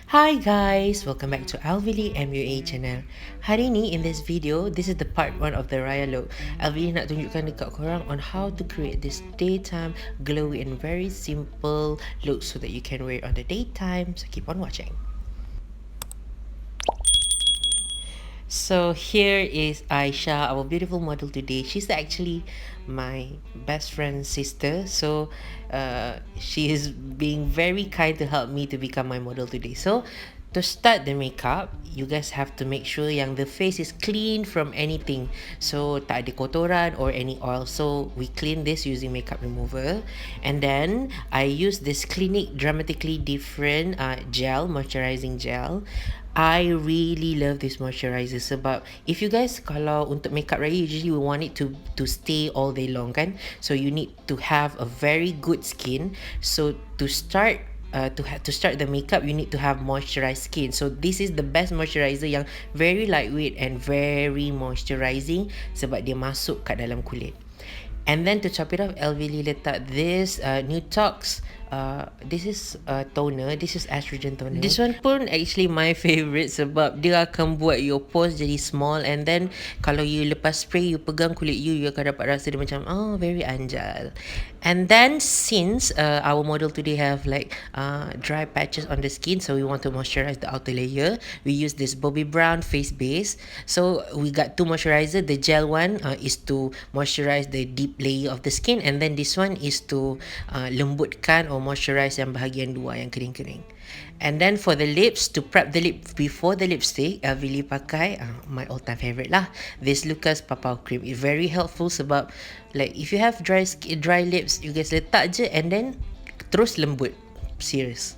Hi guys, welcome back to LVLIMUA channel. Hari ni in this video, this is the part 1 of the raya look. LVLI nak tunjukkan dekat korang on how to create this daytime glowy and very simple look so that you can wear it on the daytime. So keep on watching. So here is Aisha, our beautiful model today. She's actually my best friend's sister. So she is being very kind to help me to become my model today. So to start the makeup, you guys have to make sure yang the face is clean from anything. So tak ada kotoran or any oil. So we clean this using makeup remover. And then I use this Clinique Dramatically Different gel, moisturizing gel. I really love this moisturizer sebab if you guys kalau untuk makeup raya usually we want it to stay all day long kan, so you need to have a very good skin. So to start to start the makeup you need to have moisturized skin. So this is the best moisturizer yang very lightweight and very moisturizing sebab dia masuk kat dalam kulit. And then to top it off, LVLI letak this Nutox. This is toner. This is estrogen toner. This one pun actually my favourite sebab dia akan buat your pores jadi small, and then kalau you lepas spray you pegang kulit you akan dapat rasa dia macam very anjal. And then since our model today have like dry patches on the skin, so we want to moisturize the outer layer, we use this Bobbi Brown face base. So we got two moisturizer. The gel one is to moisturize the deep layer of the skin, and then this one is to lembutkan or moisturize yang bahagian luar yang kering-kering. And then for the lips, to prep the lip before the lipstick, LVLI pakai my all-time favorite lah, this Lucas Papau cream. It's very helpful sebab like if you have dry lips, you guys letak je and then terus lembut. Serious.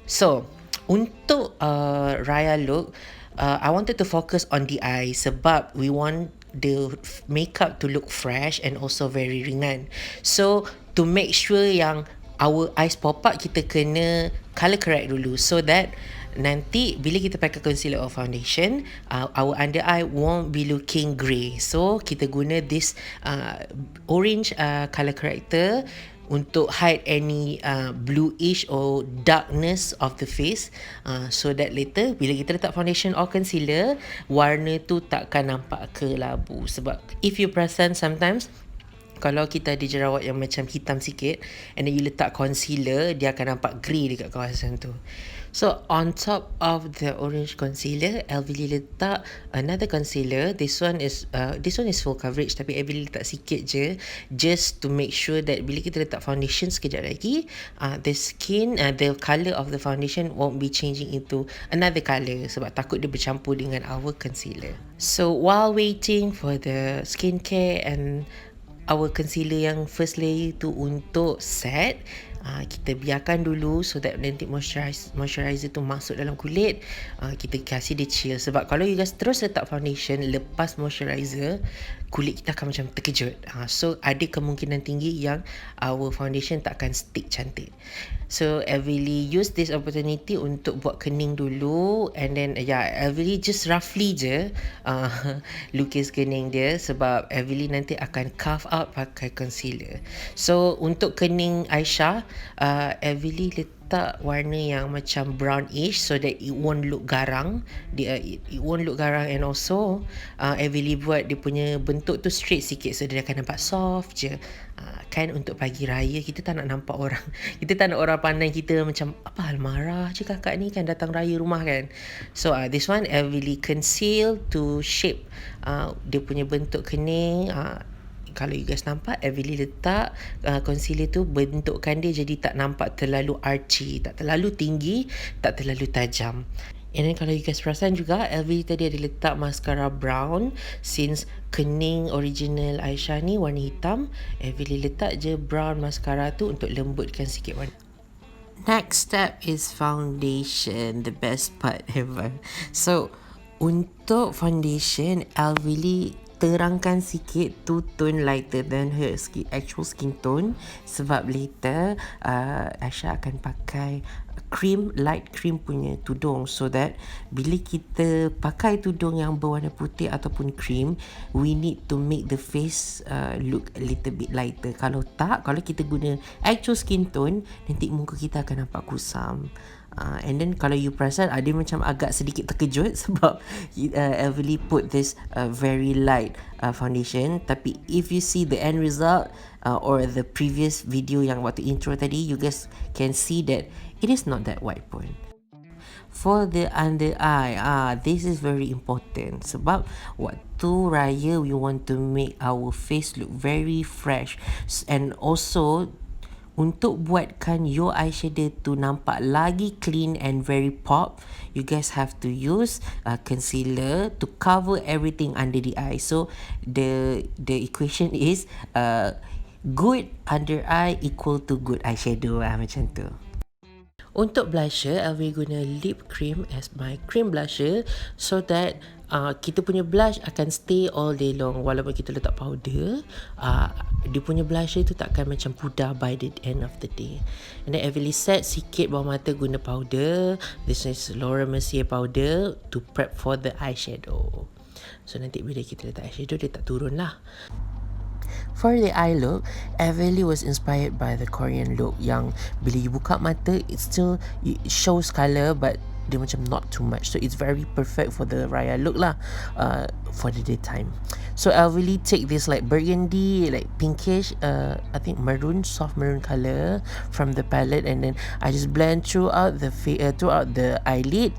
So untuk raya look, I wanted to focus on the eye sebab we want the makeup to look fresh and also very ringan. So to make sure yang our eyes pop up, kita kena colour correct dulu so that nanti bila kita pakai concealer or foundation, our under eye won't be looking grey. So kita guna this orange colour corrector untuk hide any bluish or darkness of the face, so that later bila kita letak foundation or concealer, warna tu takkan nampak kelabu. Sebab if you perasan sometimes kalau kita ada jerawat yang macam hitam sikit and then you letak concealer, dia akan nampak grey dekat kawasan tu. So on top of the orange concealer, LVLI letak another concealer. This one is full coverage tapi LVLI letak sikit je, just to make sure that bila kita letak foundation sekejap lagi, the colour of the foundation won't be changing into another colour sebab takut dia bercampur dengan our concealer. So while waiting for the skincare and our concealer yang first layer tu untuk set, kita biarkan dulu so that nanti moisturizer tu masuk dalam kulit, kita kasih dia chill. Sebab kalau you guys terus letak foundation lepas moisturizer, kulit kita akan macam terkejut. So ada kemungkinan tinggi yang our foundation tak akan stick cantik. So LVLI use this opportunity untuk buat kening dulu, and then LVLI just roughly je lukis kening dia sebab LVLI nanti akan carve out pakai concealer. So untuk kening Aisyah, LVLI letak warna yang macam brownish so that it won't look garang. It won't look garang, and also LVLI buat dia punya bentuk tu straight sikit so dia akan nampak soft je. Kan untuk pagi raya kita tak nak nampak orang, kita tak nak orang pandang kita macam apa marah je kakak ni kan datang raya rumah kan. So this one LVLI conceal to shape dia punya bentuk kening. Kalau you guys nampak, LVLI letak concealer tu bentukkan dia jadi tak nampak terlalu archy, tak terlalu tinggi, tak terlalu tajam. And then kalau you guys perasan juga, LVLI tadi ada letak mascara brown. Since kening original Aisyah ni warna hitam, LVLI letak je brown mascara tu untuk lembutkan sikit warna. Next step is foundation, the best part ever. So untuk foundation, LVLI terangkan sikit to tone lighter than her actual skin tone sebab later Aisyah akan pakai light cream punya tudung, so that bila kita pakai tudung yang berwarna putih ataupun cream, we need to make the face look a little bit lighter. Kalau kita guna actual skin tone, nanti muka kita akan nampak kusam. And then kalau you perasan, ada macam agak sedikit terkejut sebab LVLI put this very light foundation. Tapi if you see the end result or the previous video yang waktu intro tadi, you guys can see that it is not that white pun. For the under eye, this is very important sebab waktu raya we want to make our face look very fresh, and also untuk buatkan your eyeshadow tu nampak lagi clean and very pop, you guys have to use concealer to cover everything under the eye. So the equation is good under eye equal to good eyeshadow macam tu. Untuk blusher, I will guna lip cream as my cream blusher so that kita punya blush akan stay all day long. Walaupun kita letak powder, dia punya blusher tu takkan macam pudar by the end of the day. And then I will set sikit bawah mata guna powder. This is Laura Mercier powder to prep for the eyeshadow. So nanti bila kita letak eyeshadow, dia tak turun lah. For the eye look, LVLI was inspired by the Korean look yang bila you buka mata, it still shows colour but dia macam not too much. So it's very perfect for the raya look lah, for the daytime. So LVLI take this like burgundy, like pinkish, I think maroon, soft maroon colour from the palette, and then I just blend throughout the eyelid,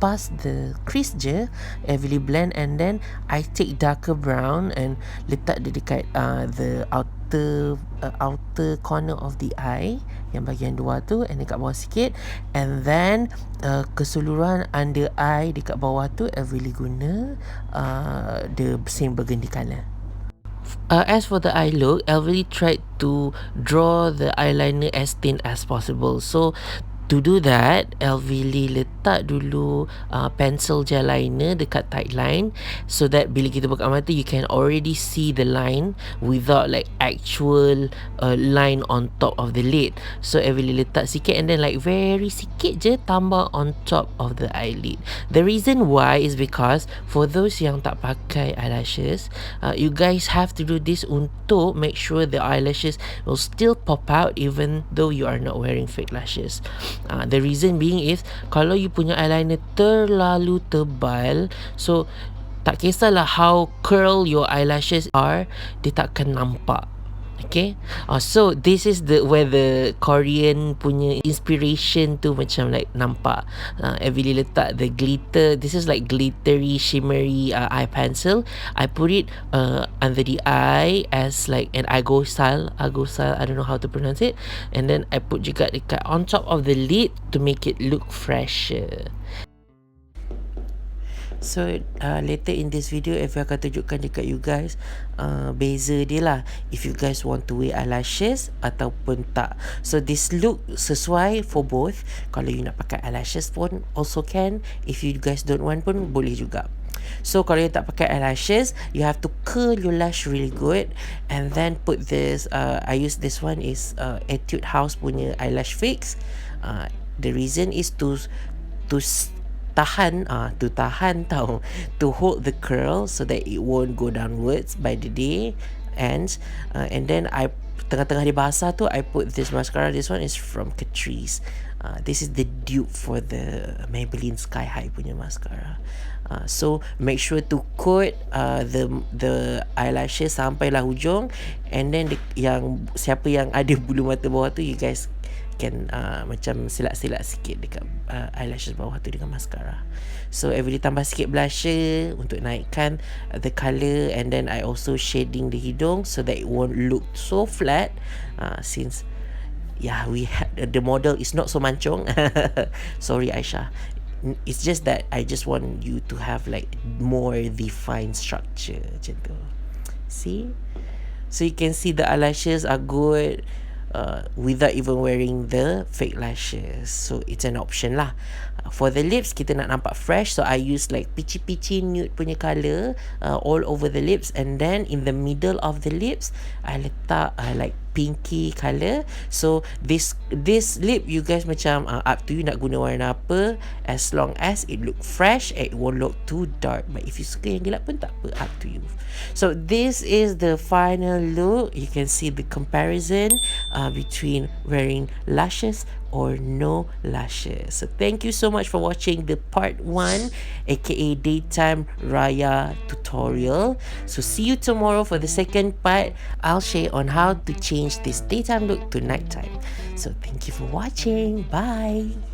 past the crease je, LVLI blend, and then I take darker brown and letak dia dekat the outer corner of the eye, yang bahagian luar tu, and dekat bawah sikit, and then keseluruhan under eye dekat bawah tu LVLI guna the same burgundy colour. As for the eye look, LVLI tried to draw the eyeliner as thin as possible. So to do that, LVLI letak dulu pencil gel liner dekat tight line so that bila kita buka mata, you can already see the line without like actual line on top of the lid. So LVLI letak sikit and then like very sikit je tambah on top of the eyelid. The reason why is because for those yang tak pakai eyelashes, you guys have to do this untuk make sure the eyelashes will still pop out even though you are not wearing fake lashes. The reason being is kalau you punya eyeliner terlalu tebal, so tak kisahlah how curl your eyelashes are, dia takkan nampak. Okay, so this is where the Korean punya inspiration tu macam like nampak. LVLI letak the glitter. This is like glittery, shimmery eye pencil. I put it under the eye as like an aegosal. I don't know how to pronounce it. And then I put juga dekat on top of the lid to make it look fresher. So later in this video, Evi akan tunjukkan dekat you guys beza dia lah, if you guys want to wear eyelashes ataupun tak. So this look sesuai for both. Kalau you nak pakai eyelashes pun also can, if you guys don't want pun boleh juga. So kalau you tak pakai eyelashes, you have to curl your lash really good, and then put this I use this one is Etude House punya eyelash fix. The reason is to tahan to hold the curl so that it won't go downwards by the day. And then I tengah-tengah dia basah tu, I put this mascara. This one is from Catrice. This is the dupe for the Maybelline Sky High punya mascara. So make sure to coat the eyelashes sampailah hujung, and then siapa yang ada bulu mata bawah tu, you guys can macam silat-silat sikit dekat eyelashes bawah tu dengan mascara. So every tambah sikit blusher untuk naikkan the colour, and then I also shading the hidung so that it won't look so flat, since the model is not so mancung. Sorry Aisyah, it's just that I just want you to have like more defined structure macam tu. See, so you can see the eyelashes are good without even wearing the fake lashes. So it's an option lah. For the lips, kita nak nampak fresh, so I use like peachy nude punya colour all over the lips, and then in the middle of the lips I letak like pinky colour. So this lip, you guys macam up to you nak guna warna apa, as long as it look fresh, it won't look too dark. But if you suka yang gelap pun tak apa, up to you. So this is the final look. You can see the comparison between wearing lashes or no lashes. So thank you so much for watching the part 1, aka daytime raya tutorial. So see you tomorrow for the second part. I'll share on how to change this daytime look to nighttime. So thank you for watching. Bye.